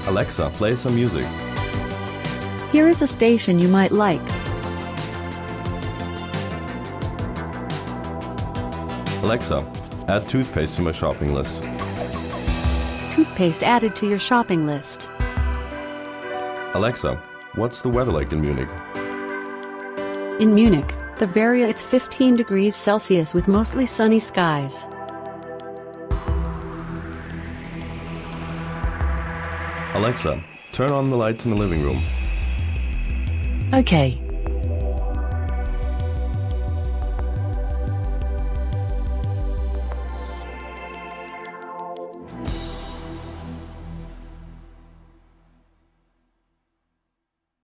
Alexa, play some music. Here is a station you might like. Alexa, add toothpaste to my shopping list. Toothpaste added to your shopping list. Alexa, what's the weather like in Munich? In Munich, the Bavaria, it's 15 degrees Celsius with mostly sunny skies. Alexa, turn on the lights in the living room. Okay.